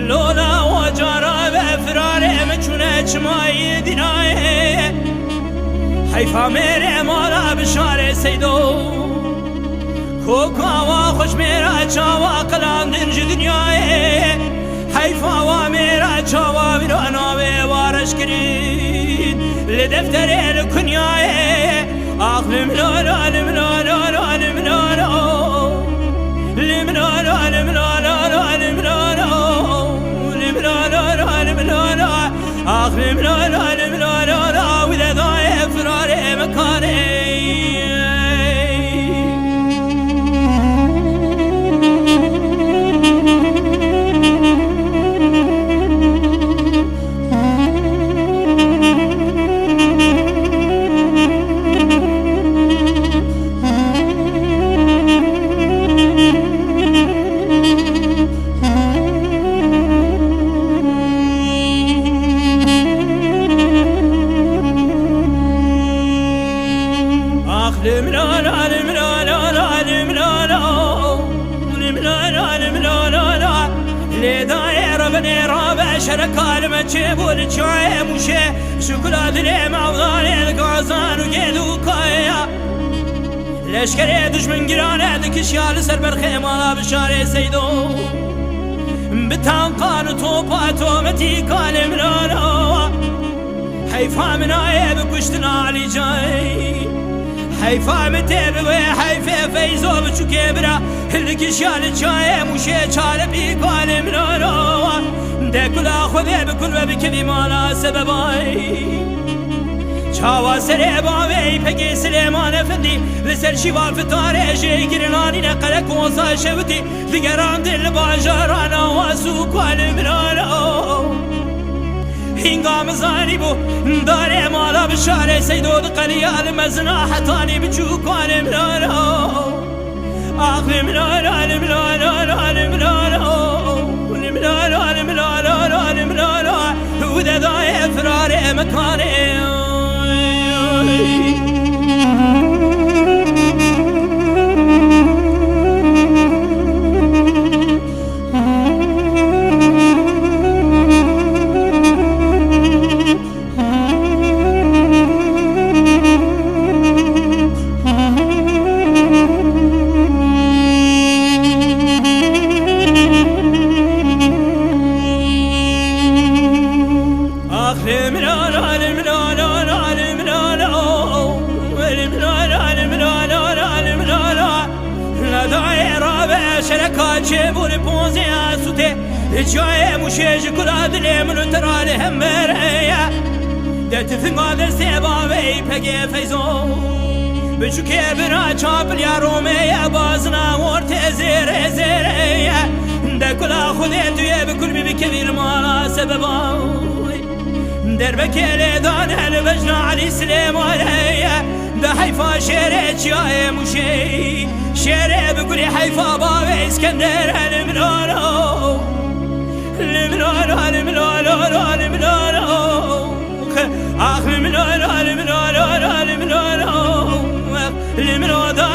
لولا وجارا بفرار مچونه چمای دینای حیفا میره مالا بشار سیدو کوکاوا خوش میرا چاوا قلام دنج دنیای حیفا و میرا چاوا بیرانا به وارش کرید لدفتر الکنیای آخلم لالا لملالا لملالا لملالا لملالا لملالا آخر ملالا وإذا ضايع فراري مكاني شركال ما تشيبون تشاي موشي شوكولاد لي معوضان القازان وقيدو كايا لشكري دشمن قران هذيك الشيال سر برخيمة بشاري سيدو بتانقان توباتو متي كالي ملالا حيفا من عيب كشتنا علي جاي حيفا متيب وحيفا فيزو بچو كبرا هلك الشيال تشاي موشي تشال بي كالي ملالا دكلا خذي بكل وبكذي مالا سبباي چاوا سري باوي پگي سليمان افندي لسر شيوال فتاري جيگرناني نقلك وصا شوتي لگران دل باجارانا واسو كوال مرانا هنگام زاني بو داري مالا بشاري سيدود قليال مزنا حتاني بچو كوال مرانا آخر مرانا المرانا المرانا الملالا وذا ضايع فراري مكاني شبور بونزي عسوتي جاي مشيج كل عدلي من ترى لهم مريا دت في قادر سيبا بي بقي فيزو بشو كبرا شابل يا رومي يا بازنا ورت زير زيريا ده كل خذيت يا بكل بكبير مالا سببا دربك يا دان البجنا علي سليمان ده حيفا شيرت يا مشي شيري بقول حيفا بابي اسكندر المنارو المنارو المنارو المنارو آخر المنارو المنارو المنارو المنارو